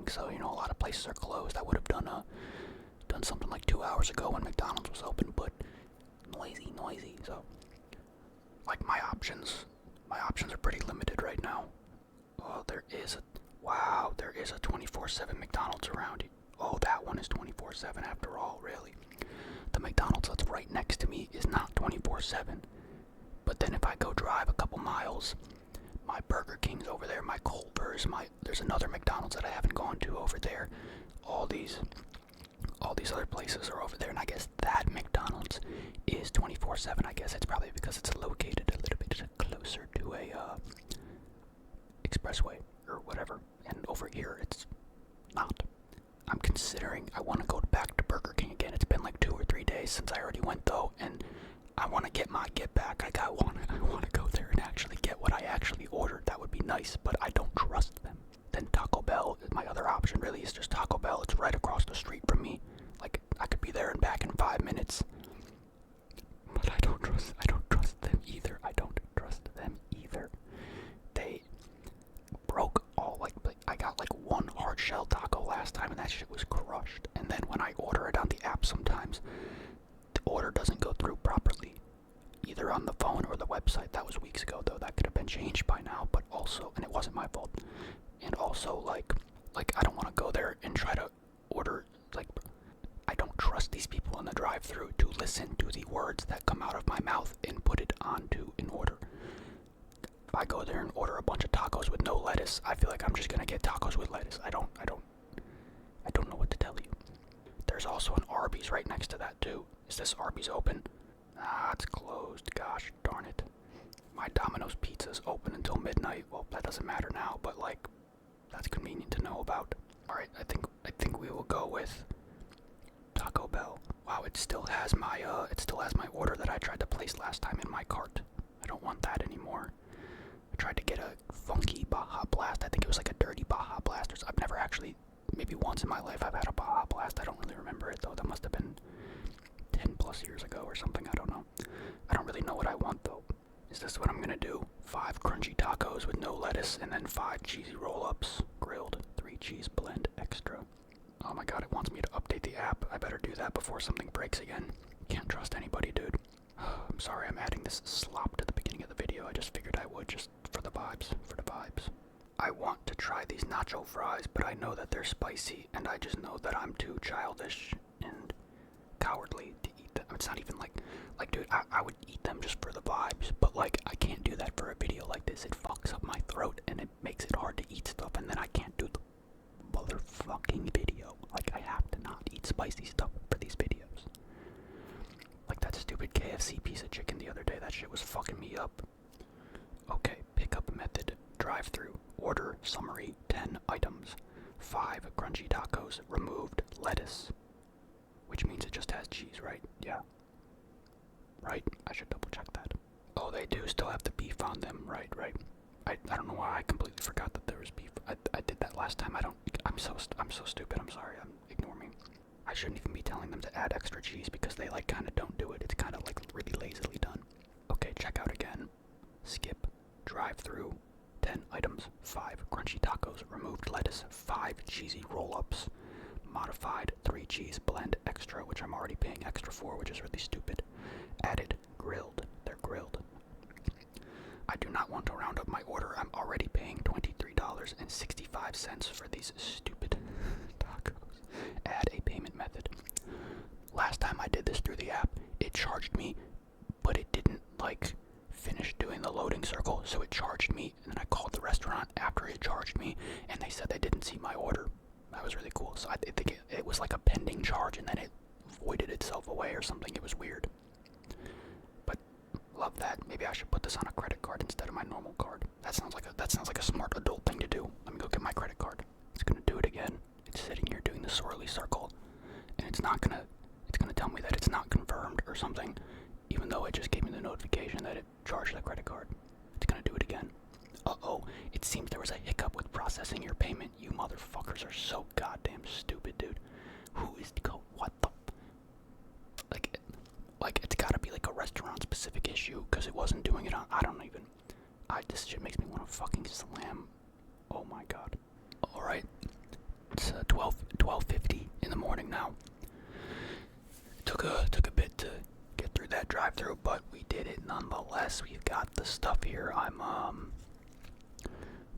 so you know a lot of places are closed. I would have done something like 2 hours ago when McDonald's was open, but noisy. So like my options are pretty limited right now. Oh, there is a 24/7 McDonald's around. Oh, that one is 24/7 after all, really. The McDonald's that's right next to me is not 24/7. But then if I go drive a couple miles, my Burger King's over there, my Culver's, there's another McDonald's that I haven't gone to over there. All these other places are over there, and I guess that McDonald's is 24/7. I guess it's probably because it's located a little bit closer to a expressway or whatever, and over here it's not. I'm considering I want to go back to Burger King again. It's been like 2 or 3 days since I already went though, and I want to get my get back. I want to go there and actually get what I actually ordered. That would be nice, but I don't trust them. Then Taco Bell is my other option. Really, is just Taco Bell. It's right across the street from me. Like I could be there and back in 5 minutes. But I don't trust them either. They broke all I got like one hard shell taco last time, and that shit was crushed. And then when I order it on the app, sometimes the order doesn't go through properly, either on the phone or the website. That was weeks ago though. That could have been changed by now. But also, and it wasn't my fault. And also, like I don't want to go there and try to order. I don't trust these people in the drive-thru to listen to the words that come out of my mouth and put it onto an order. If I go there and order a bunch of tacos with no lettuce, I feel like I'm just gonna get tacos with lettuce. I don't know what to tell you. There's also an Arby's right next to that too. Is this Arby's open? Ah, it's closed. Gosh darn it. My Domino's Pizza's open until midnight. Well, that doesn't matter now, but like, that's convenient to know about. All right, I think we will go with Taco Bell. Wow, it still has my order that I tried to place last time in my cart. I don't want that anymore. I tried to get a funky Baja Blast. I think it was like a dirty Baja Blast. I've never actually, maybe once in my life I've had a Baja Blast. I don't really remember it though. That must have been 10 plus years ago or something. I don't know. I don't really know what I want though. Is this what I'm gonna do? 5 crunchy tacos with no lettuce, and then 5 cheesy roll-ups, grilled, 3 cheese blend extra. Oh my god, it wants me to update the app. I better do that before something breaks again. Can't trust anybody, dude. I'm sorry I'm adding this slop to the beginning of the video. I just figured I would, just for the vibes. I want to try these nacho fries, but I know that they're spicy, and I just know that I'm too childish and cowardly to eat them. It's not even like dude, I would eat them just for the vibes, but like, I can't do that for a video like this. It fucks up my throat, and it makes it hard to eat stuff, and then I can't do the motherfucking video. Like, I have to not eat spicy stuff for these videos. Like that stupid KFC piece of chicken the other day, that shit was fucking me up. Okay, pickup method, drive-through, order, summary, 10 items, 5 crunchy tacos, removed lettuce, which means it just has cheese, right? Yeah. Right? I should double check that. Oh, they do still have the beef on them, right. I don't know why I completely forgot that there was beef. I did that last time. I'm so stupid. I'm sorry. Ignore me. I shouldn't even be telling them to add extra cheese because they like kind of don't do it. It's kind of like really lazily done. Okay, check out again. Skip. Drive through. 10 items. 5 crunchy tacos. Removed lettuce. 5 cheesy roll-ups. Modified 3 cheese blend extra, which I'm already paying extra for, which is really stupid. Added. Grilled. They're grilled. I do not want to round up my order. I'm already paying $23.65 for these stupid tacos. Add a payment method. Last time I did this through the app, it charged me, but it didn't like finish doing the loading circle, so it charged me, and then I called the restaurant after it charged me, and they said they didn't see my order. That was really cool. So I think it was like a pending charge, and then it voided itself away or something. It was weird. But love that. Maybe I should put this on a credit card instead of my normal card. That sounds like a smart adult thing to do. Let me go get my credit card. It's gonna do it again. It's sitting here doing the swirly circle, and it's gonna tell me that it's not confirmed or something, even though it just gave me the notification that it charged the credit card. It's gonna do it again. Uh-oh, it seems there was a hiccup with processing your payment. You motherfuckers are so goddamn stupid, dude. What the? Like it's gotta be like a restaurant-specific issue, because it wasn't doing it on, this shit makes me want to fucking slam. Oh my god. Alright. It's 12:50 in the morning now. Took a bit to get through that drive-through, but we did it nonetheless. We've got the stuff here. I'm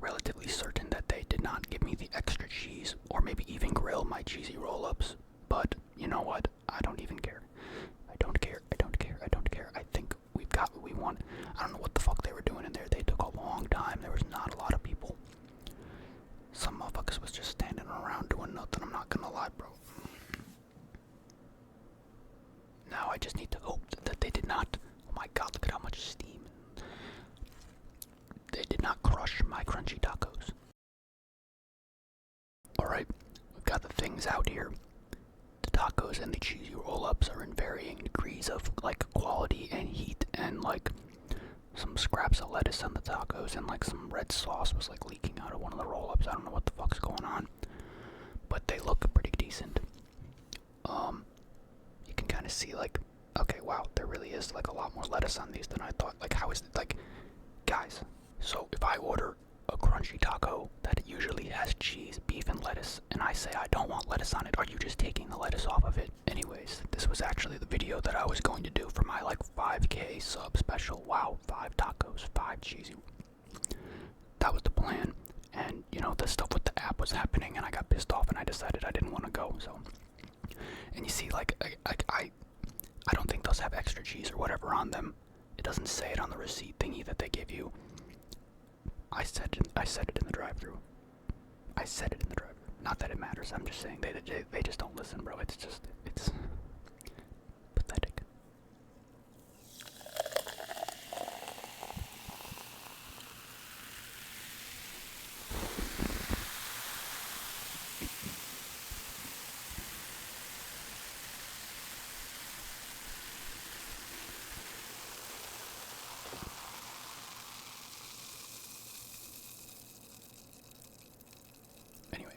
relatively certain that they did not give me the extra cheese, or maybe even grill my cheesy roll-ups. But you know what? I don't even care. I don't care. I don't care. I don't care. I think we've got what we want. I don't know what the fuck they were doing in there. They took a long time. There was not a lot of people. Some motherfuckers was just standing around doing nothing. I'm not gonna lie, bro. Now I just need to hope that they did not. Oh my god, look at how much steam. They did not crush my crunchy tacos. Alright, we've got the things out here. The tacos and the cheesy roll-ups are in varying degrees of like quality and heat, and like some scraps of lettuce on the tacos and like some red sauce was like leaking out of one of the roll-ups. I don't know what the fuck's going on, but they look pretty decent. You can kind of see like, okay, wow, there really is like a lot more lettuce on these than I thought. Like, how is it, like, guys, so if I order a crunchy taco that usually has cheese, beef, and lettuce, and I say I don't want lettuce on it, are you just taking the lettuce off of it? Anyways, this was actually the video that I was going to do for my like 5K sub special. Wow, 5 tacos, 5 cheesy. That was the plan. And you know, the stuff with the app was happening, and I got pissed off, and I decided I didn't want to go. So, and you see, like, I don't think those have extra cheese or whatever on them. It doesn't say it on the receipt thingy that they give you. I said it in the drive-thru. I said it in the drive-thru. Not that it matters. I'm just saying they just don't listen, bro. It's pathetic. Anyway.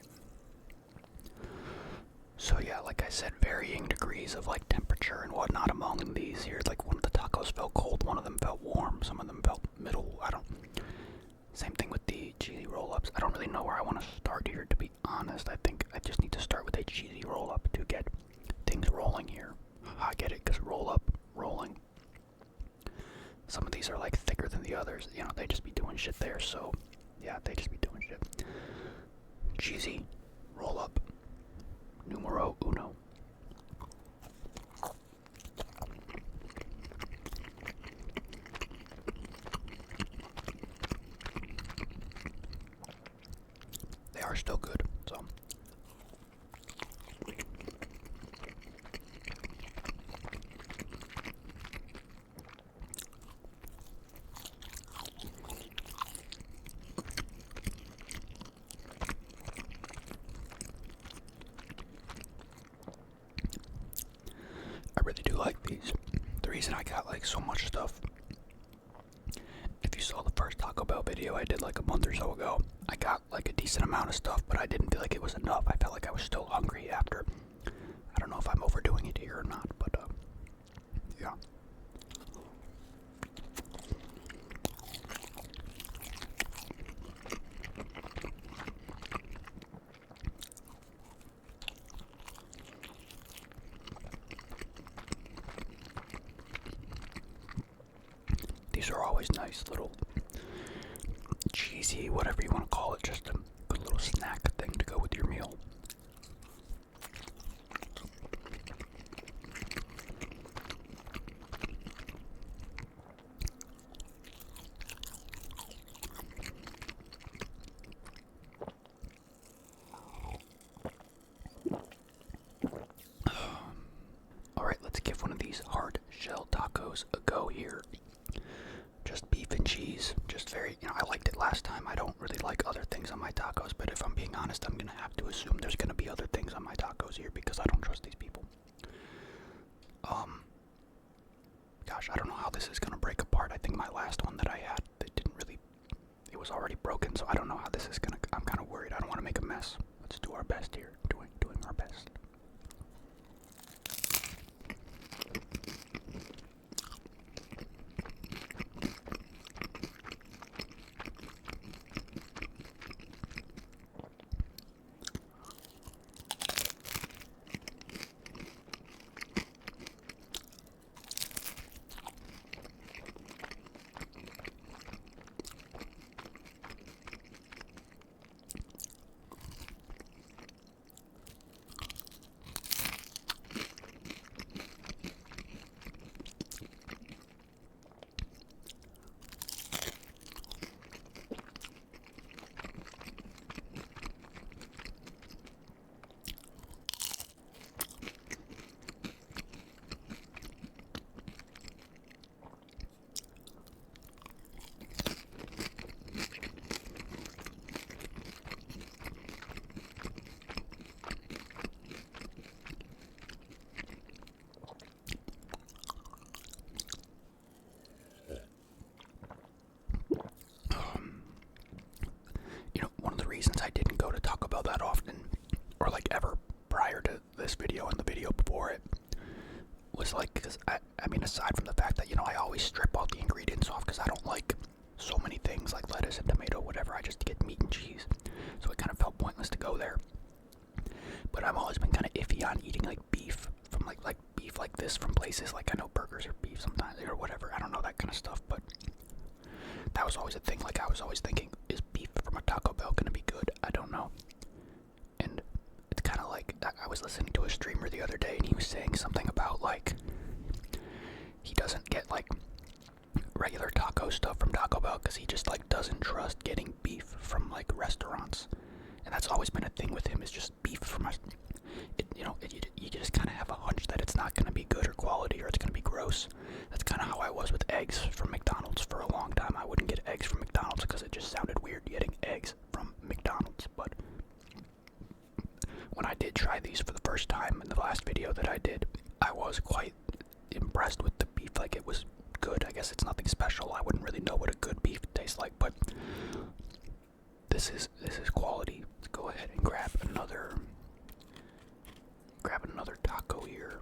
So yeah, like I said, varying degrees of like temperature and whatnot among these here. Like one of the tacos felt cold, one of them felt warm, some of them felt middle. Same thing with the cheesy roll-ups. I don't really know where I want to start here, to be honest. I think I just need to start with a cheesy roll-up to get things rolling here. I get it, because roll-up, rolling. Some of these are like thicker than the others. You know, they just be doing shit there, so yeah, they just be doing shit. Cheesy roll-up. Numero uno. They are still good, so. I really do like these. The reason I got like so much stuff, if you saw the first Taco Bell video I did like a month or so ago, I got like a decent amount of stuff, but I didn't feel like it was enough. I felt like I was still hungry after. I don't know if I'm overdoing it here or not, but yeah. These are always nice little cheesy, whatever you want to call it, just a good little snack thing to go with your meal. Alright, let's give one of these hard shell tacos a go here. Just beef and cheese, just very, you know, I liked it last time. I don't really like other things on my tacos, but if I'm being honest, I'm gonna have to assume there's gonna be other things on my tacos here because I don't trust these people. Gosh, I don't know how this is gonna break apart. I think my last one that I had, it was already broken, so I don't know how this is gonna, I'm kind of worried. I don't want to make a mess. Let's do our best here, doing our best. like ever prior to this video and the video before it, was like, because I mean, aside from the fact that, you know, I always strip all the ingredients off because I don't like so many things like lettuce and tomato, whatever. I just get meat and cheese. So it kind of felt pointless to go there. But I've always been kind of iffy on eating like beef from like beef like this from places like, I know burgers are beef sometimes or whatever. I don't know that kind of stuff, but that was always a thing. Like I was always thinking, is beef from a Taco Bell gonna be good? I don't know. And it's kind of like, I was listening to a streamer the other day and he was saying something about like, he doesn't get like regular taco stuff from Taco Bell because he just like doesn't trust getting beef from like restaurants. And that's always been a thing with him, is just beef from us. You just kind of have a hunch that it's not going to be good or quality, or it's going to be gross. That's kind of how I was with eggs from McDonald's for a long time. I wouldn't get eggs from McDonald's because it just sounded weird getting eggs from McDonald's. But when I did try these for the first time in the last video that I did, I was quite impressed with the beef. Like, it was good. I guess it's nothing special. I wouldn't really know what a good beef tastes like, but this is quality. Let's go ahead and grab another taco here.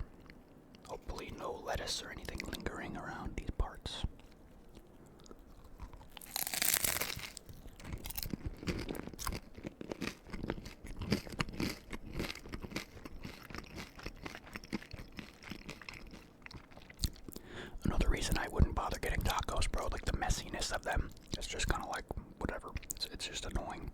Hopefully no lettuce or anything lingering around these parts. Another reason I wouldn't bother getting tacos, bro, like the messiness of them. It's just kind of like, whatever. It's just annoying.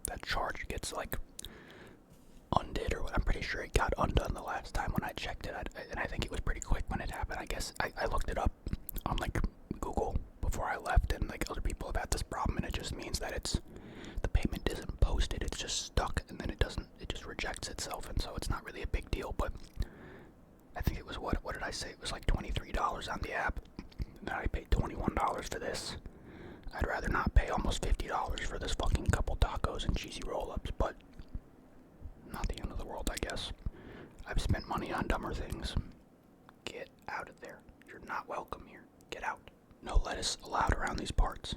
That charge gets like undid, or I'm pretty sure it got undone the last time when I checked it, and I think it was pretty quick when it happened. I guess I looked it up on like Google before I left, and like other people have had this problem, and it just means that the payment isn't posted, it's just stuck, and then it just rejects itself, and so it's not really a big deal. But I think it was what did I say? It was like $23 on the app, and then I paid $21 for this. I'd rather not pay almost $50 for this fucking couple tacos and cheesy roll-ups, but not the end of the world, I guess. I've spent money on dumber things. Get out of there. You're not welcome here. Get out. No lettuce allowed around these parts.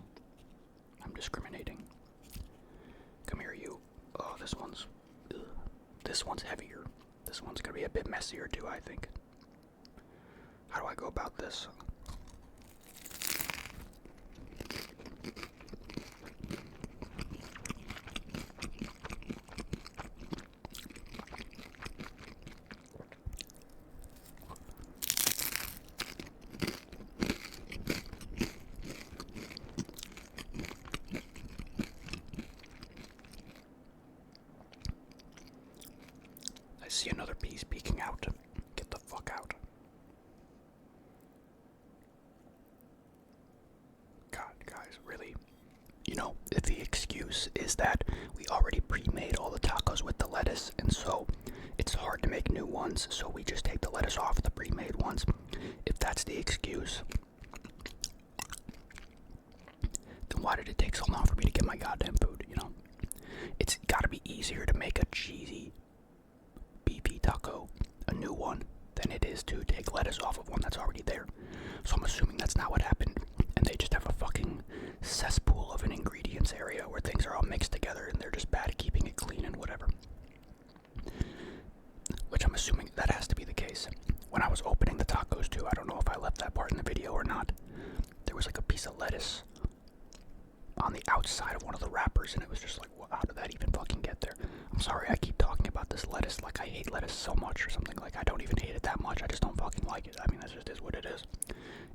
I'm discriminating. Come here, you. Oh, this one's heavier. This one's gonna be a bit messier too, I think. How do I go about this? I see another piece peeking out. Get the fuck out. God, guys, really? You know, if the excuse is that we already pre-made all the tacos with the lettuce, and so it's hard to make new ones, so we just take the lettuce off the pre-made ones. If that's the excuse, then why did it take so long for me to get my goddamn food, you know? It's gotta be easier to make a cheesy beefy taco, a new one, than it is to take lettuce off of one that's already there. So I'm assuming that's not what happened, and they just have a fucking cesspool of an ingredients area where things are all mixed together and they're just bad at keeping it clean and whatever. Which I'm assuming that has to be the case. When I was opening the tacos too, I don't know if I left that part in the video or not, there was I'm sorry, I keep talking about this lettuce like I hate lettuce so much or something. Like, I don't even hate it that much. I just don't fucking like it. I mean, that just is what it is.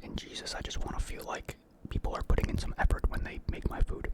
And Jesus, I just want to feel like people are putting in some effort when they make my food.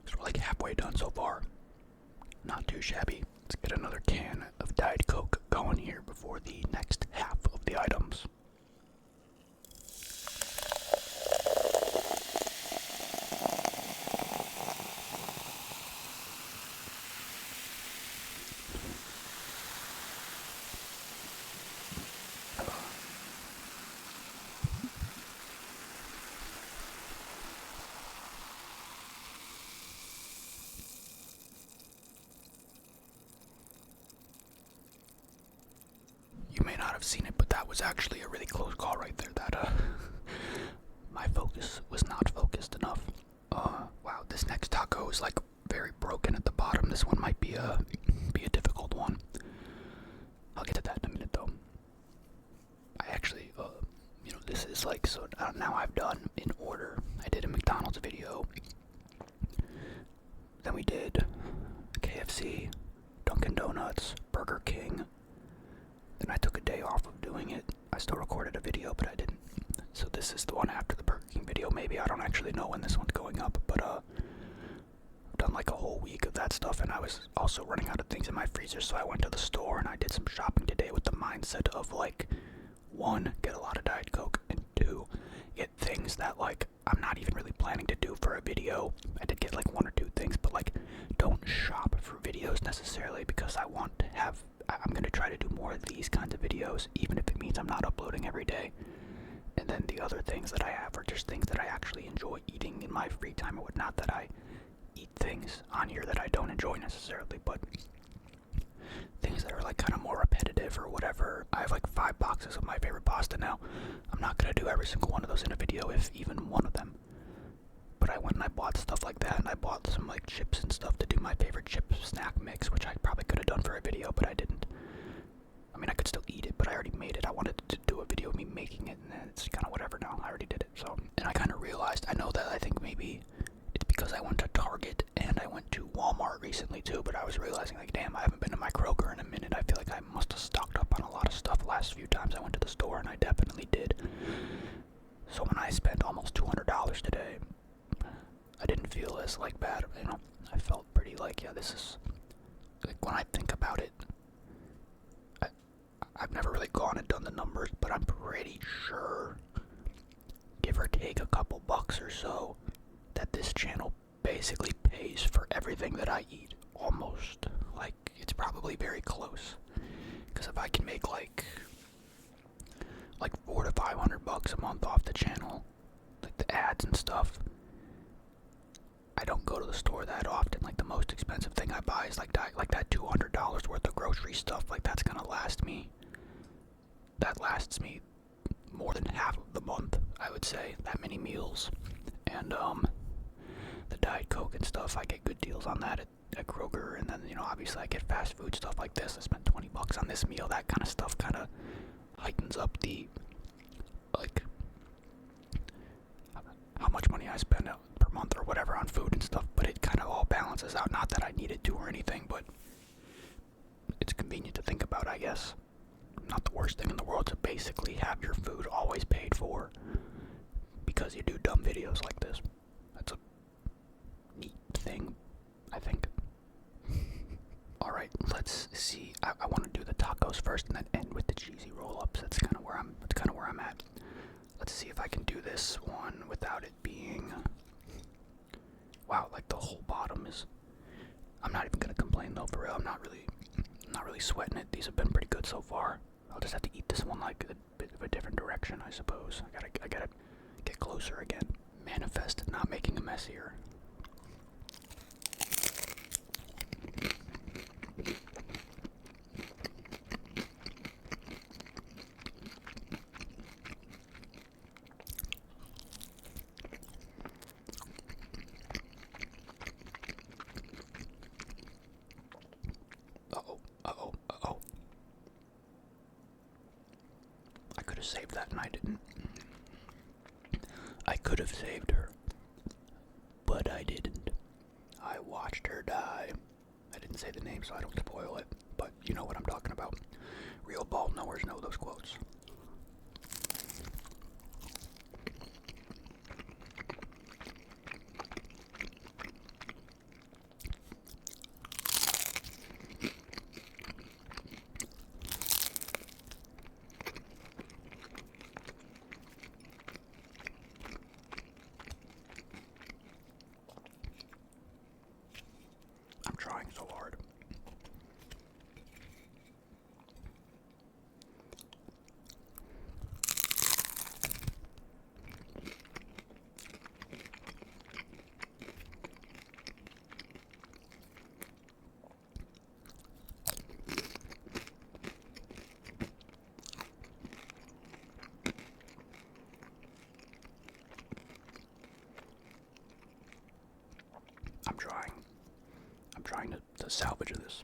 So we're like halfway done so far. Not too shabby. Let's get another can of Diet Coke going here before the next half of the items. You may not have seen it, but that was actually a really close call right there. That my focus was not focused enough. Wow, this next taco is like very broken at the bottom. This one might be a difficult one. I'll get to that in a minute though. I actually, this is like, so now I've done in order. I did a McDonald's video. Then we did KFC, Dunkin' Donuts, Burger King. Then I took a day off of doing it. I still recorded a video, but I didn't. So this is the one after the Burger King video. Maybe, I don't actually know when this one's going up, but I've done like a whole week of that stuff, and I was also running out of things in my freezer, so I went to the store and I did some shopping today with the mindset of like, 1, get a lot of Diet Coke, and 2, get things that like I'm not even really planning to do for a video. I did get like 1 or 2 things, but like, don't shop for videos necessarily, because I'm going to try to do more of these kinds of videos, even if it means I'm not uploading every day. And then the other things that I have are just things that I actually enjoy eating in my free time or whatnot, that I eat things on here that I don't enjoy necessarily, but things that are like kind of more repetitive or whatever. I have like 5 boxes of my favorite pasta now. I'm not going to do every single one of those in a video, if even one of them. But I went and I bought stuff like that, and I bought some like chips and stuff to do my favorite chip snack mix, which I probably could have done for a video, but I didn't. I mean, I could still eat it, but I already made it. I wanted to do a video of me making it, and it's kind of whatever now. I already did it, so. And I kind of realized, I know that I think maybe it's because I went to Target and I went to Walmart recently too, but I was realizing like, damn, I haven't been to my Kroger in a minute. I feel like I must have stocked up on a lot of stuff the last few times I went to the store, and I definitely did. So when I spent almost $200 today, I didn't feel as like bad, I felt pretty like, yeah, this is, like, when I think about it, I've never really gone and done the numbers, but I'm pretty sure, give or take a couple bucks or so, that this channel basically pays for everything that I eat, almost. Like, it's probably very close, because if I can make like $400 to $500 a month off the channel, like the ads and stuff, I don't go to the store that often. Like, the most expensive thing I buy is like that $200 worth of grocery stuff. Like, that's gonna last me. That lasts me more than half of the month, I would say. That many meals. And the Diet Coke and stuff, I get good deals on that at Kroger. And then, obviously I get fast food stuff like this. I spent $20 on this meal. That kind of stuff kind of heightens up the, like, how much money I spend responses out. Not that I needed to or anything, but it's convenient to think about, I guess. Not the worst thing in the world to basically have your food always paid for because you do dumb videos like this. That's a neat thing, I think. Alright, let's see. I want to do the tacos first and then end with the cheesy roll-ups. That's kind of where I'm at. Let's see if I can do this one without it being... Wow, like the whole bottom is... I'm not even gonna complain though, for real. I'm not really sweating it. These have been pretty good so far. I'll just have to eat this one like a bit of a different direction, I suppose. I gotta get closer again. Manifest not making a mess here. Uh-oh. I could have saved that and I didn't. I could have saved her, but I didn't. I watched her die. I didn't say the name so I don't spoil it, but you know what I'm talking about. Real ball knowers know those quotes. I'm trying so hard. I'm trying to salvage this.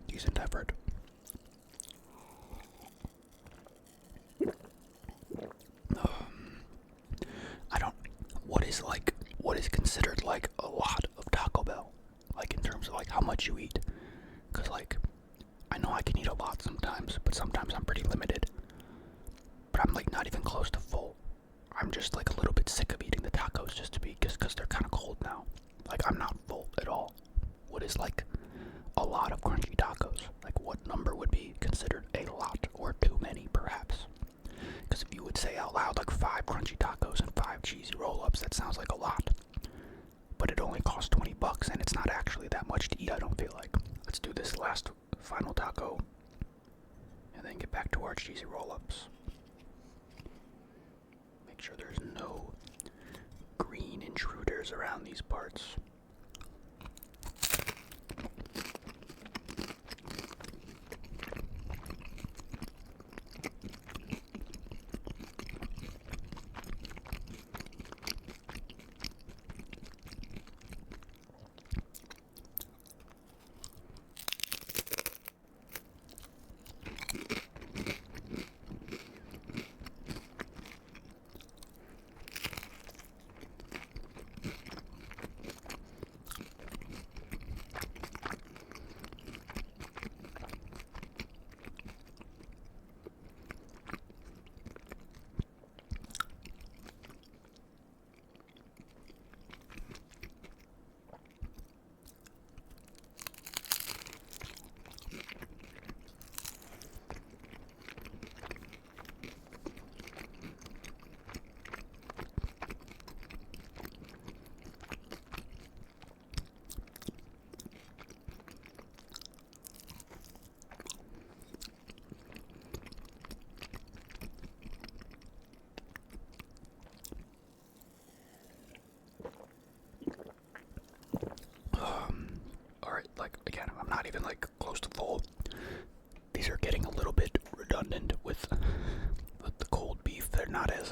Decent effort. What is considered like a lot of Taco Bell, like in terms of like how much you eat? Because like I know I can eat a lot sometimes, but sometimes I'm pretty limited. But I'm like not even close to full. I'm just like a little bit sick of eating the tacos just because they're kind of cold now. Like I'm not full at all. What is like a lot of crunchy tacos? Like what number would be considered a lot or too many perhaps? Because if you would say out loud like 5 crunchy tacos and 5 cheesy roll-ups, that sounds like a lot. But it only costs $20 and it's not actually that much to eat, I don't feel like. Let's do this last final taco and then get back to our cheesy roll-ups. Make sure there's no green intruders around these parts. Like again, I'm not even like close to full. These are getting a little bit redundant with the cold beef. They're not as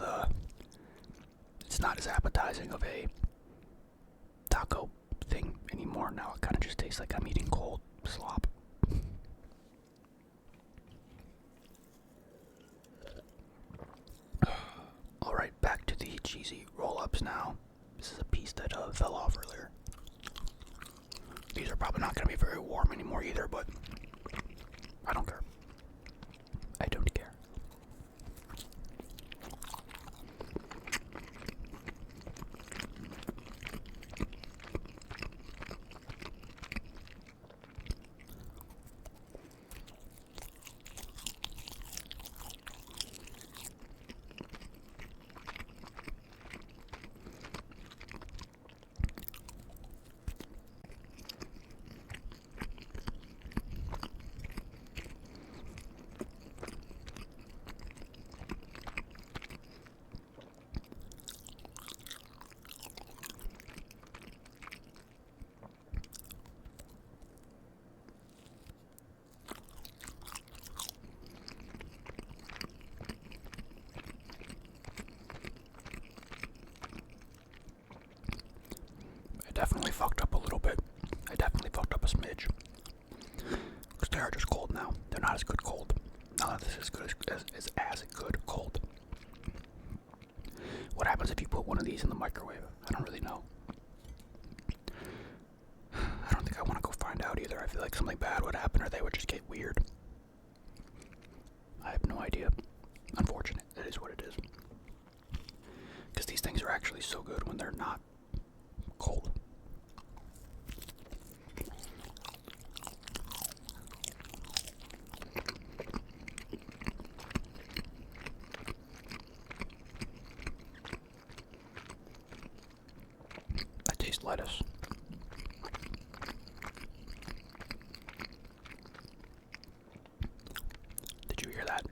not as appetizing of a taco thing anymore. Now it kind of just tastes like I'm eating cold slop. Alright, back to the cheesy roll-ups now. This is a piece that fell off earlier. These are probably not going to be very warm anymore either, but I don't care. I don't care. Definitely fucked up a little bit. I definitely fucked up a smidge. Because they are just cold now. They're not as good cold. None of this is as good cold. What happens if you put one of these in the microwave? I don't really know. I don't think I want to go find out either. I feel like something bad would happen or they would just get weird. I have no idea. Unfortunate. It is what it is. Because these things are actually so good when they're not cold. I taste lettuce. Did you hear that?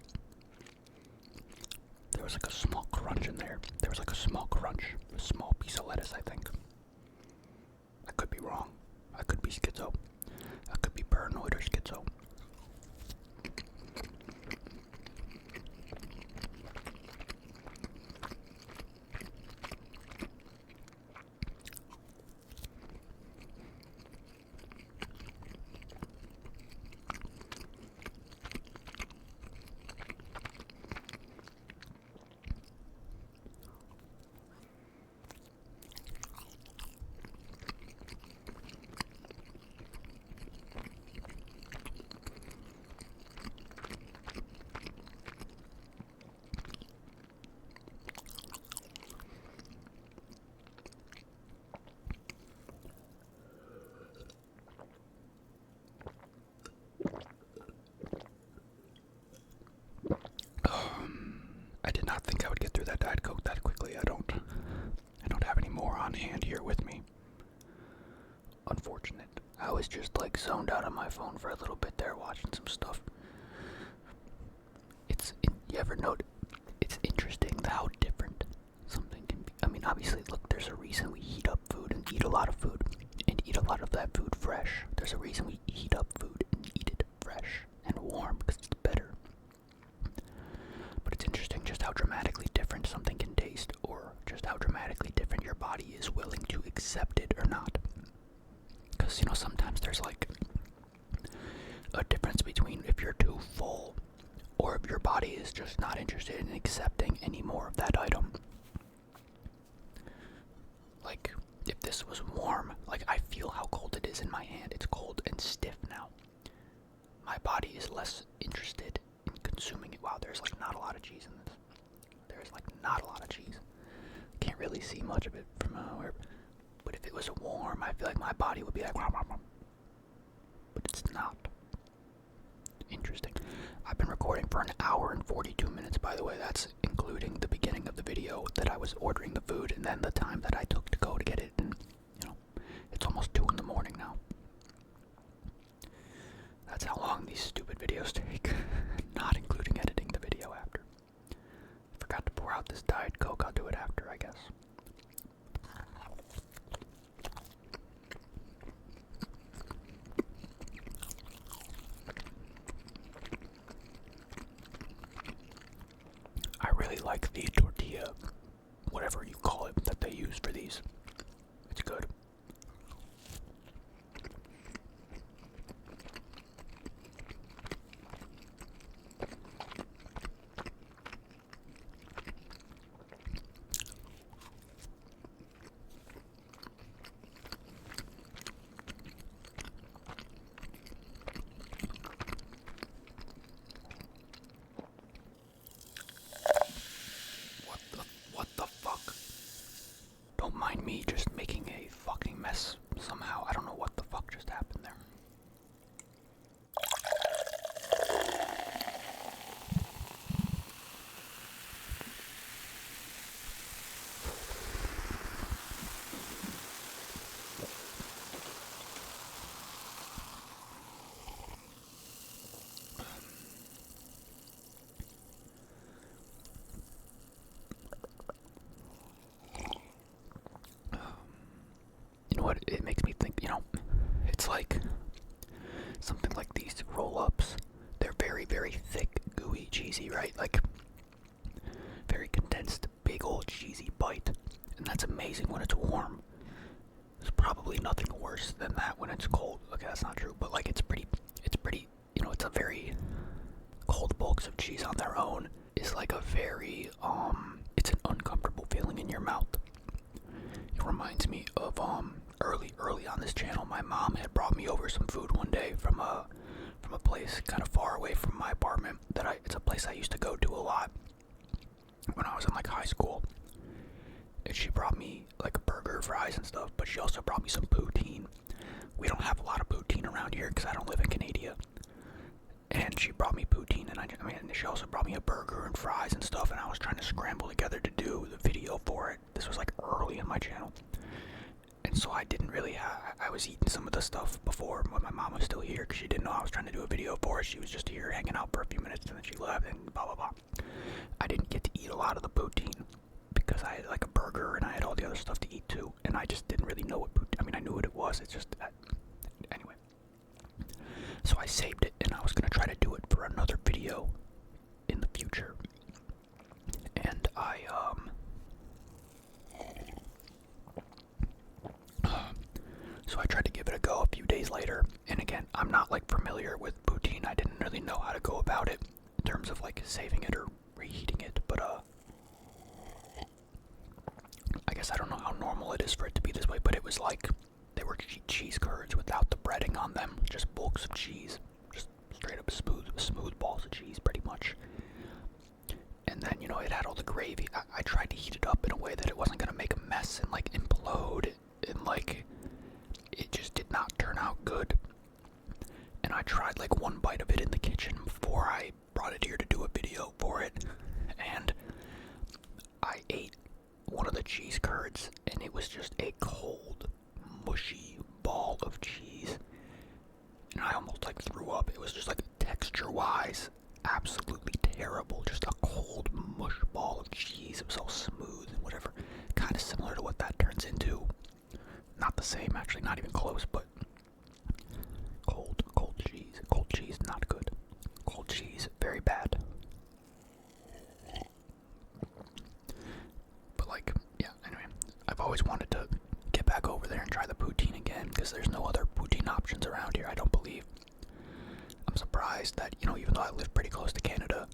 There was like a small crunch in there. There was like a small crunch. A small piece of lettuce, I think. I could be wrong. I could be schizo. I could be paranoid or schizo. I did not think I would get through that Diet Coke that quickly. I don't have any more on hand here with me. Unfortunate. I was just like zoned out on my phone for a little bit there watching some stuff. You ever note, it's interesting how different something can be. I mean, obviously, look, there's a reason we heat up food and eat a lot of food and eat a lot of that food fresh. There's a reason we heat up food and eat it fresh and warm because it's better. But it's interesting just how dramatically different something can taste, or just how dramatically different your body is willing to accept it or not. Because, you know, sometimes there's like a difference between if you're too full or if your body is just not interested in accepting any more of that item. Like, if this was warm, like I feel how cold it is in my hand. It's cold and stiff now. My body is less interested in consuming it. Wow, there's like not a lot of cheese in this. There's like not a lot of cheese. Can't really see much of it from where. But if it was warm, I feel like my body would be like, but it's not. Interesting. I've been recording for an hour and 42 minutes, by the way. That's including the beginning of the video that I was ordering the food and then the time that I took to go to get it. And, you know, it's almost 2 in the morning now. That's how long these stupid videos take. Not including editing the video after. Forgot to pour out this Diet Coke. I'll do it after, I guess. I really like the tortilla whatever you call it that they use for these. It's good. What the fuck? Don't mind me just making a fucking mess somehow. I don't know what the fuck just happened there. You know what? It makes me think, it's like something like these roll-ups. They're very, very thick, gooey, cheesy, right? Like, very condensed, big old cheesy bite. And that's amazing when it's warm. There's probably nothing worse than that when it's cold. Okay, that's not true, but like it's pretty, it's a very cold bulks of cheese on their own is like a very, it's an uncomfortable feeling in your mouth. It reminds me of, early on this channel, my mom had brought me over some food one day from a place kind of far away from my apartment it's a place I used to go to a lot when I was in like high school. And she brought me like a burger, fries and stuff, but she also brought me some poutine. We don't have a lot of poutine around here because I don't live in Canada. And she brought me poutine, and she also brought me a burger and fries and stuff, and I was trying to scramble together to do the video for it. This was like early in my channel. And so I didn't really I was eating some of the stuff before when my mom was still here because she didn't know I was trying to do a video for her. She was just here hanging out for a few minutes and then she left and blah blah blah. I didn't get to eat a lot of the poutine because I had like a burger and I had all the other stuff to eat too, and I just didn't really know what I knew what it was, it's just anyway. So I saved it and I was gonna try to do it for another video in the future. And so I tried to give it a go a few days later, and again, I'm not like familiar with poutine. I didn't really know how to go about it in terms of like saving it or reheating it, but I guess I don't know how normal it is for it to be this way, but it was like they were cheese curds without the breading on them, just bulks of cheese, just straight up smooth balls of cheese pretty much. And then, it had all the gravy. I tried to heat it up in a way that it wasn't gonna make a mess and like implode, and like it just did not turn out good. And I tried like one bite of it in the kitchen before I brought it here to do a video for it, and I ate one of the cheese curds and it was just a cold, mushy ball of cheese, and I almost like threw up. It was just like texture-wise absolutely terrible, just a cold mush ball of cheese. It was all smooth and whatever, kind of similar to what that turns into. Not the same, actually, not even close, but cold cheese, not good. Cold cheese, very bad. But like, yeah, anyway, I've always wanted to get back over there and try the poutine again, because there's no other poutine options around here, I don't believe. I'm surprised that, even though I live pretty close to Canada,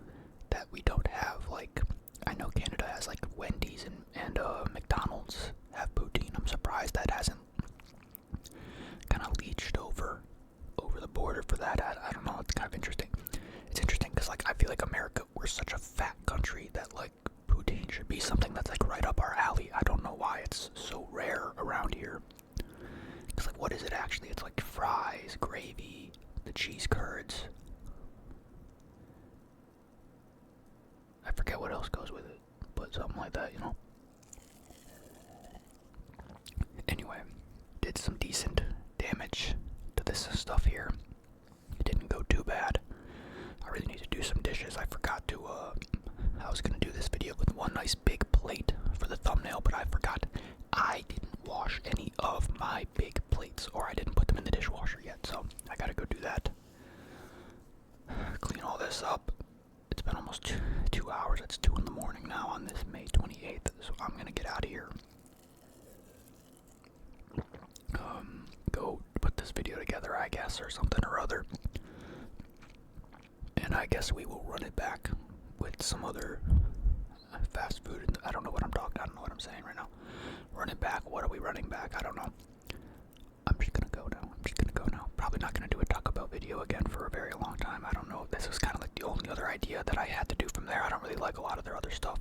that we don't have, like, I know Canada has, like, Wendy's and McDonald's have poutine. I'm surprised that hasn't kind of leached over the border for that. I don't know, it's kind of interesting. It's interesting because, like, I feel like America, we're such a fat country that, like, poutine should be something that's, like, right up our alley. I don't know why it's so rare around here. Because, like, what is it actually? It's, like, fries, gravy, the cheese curds. I forget what else goes with it, but something like that, Anyway, did some decent damage to this stuff here. It didn't go too bad. I really need to do some dishes. I forgot to, I was gonna do this video with one nice big plate for the thumbnail, but I forgot I didn't wash any of my big plates, or I didn't put them in the dishwasher yet, so I gotta go do that. Clean all this up. It's been almost 2 hours. It's 2 in the morning now on this May 28th, So I'm gonna get out of here. Go put this video together, I guess, or something or other. And I guess we will run it back with some other fast food. I don't know what I'm talking. I don't know what I'm saying right now. Run it back. What are we running back? I don't know. I'm just gonna go now. Probably not gonna do a Taco Bell video again for a very long time. I don't know. This is kind of like the only other idea that I had to do from there. I don't really like a lot of their other stuff.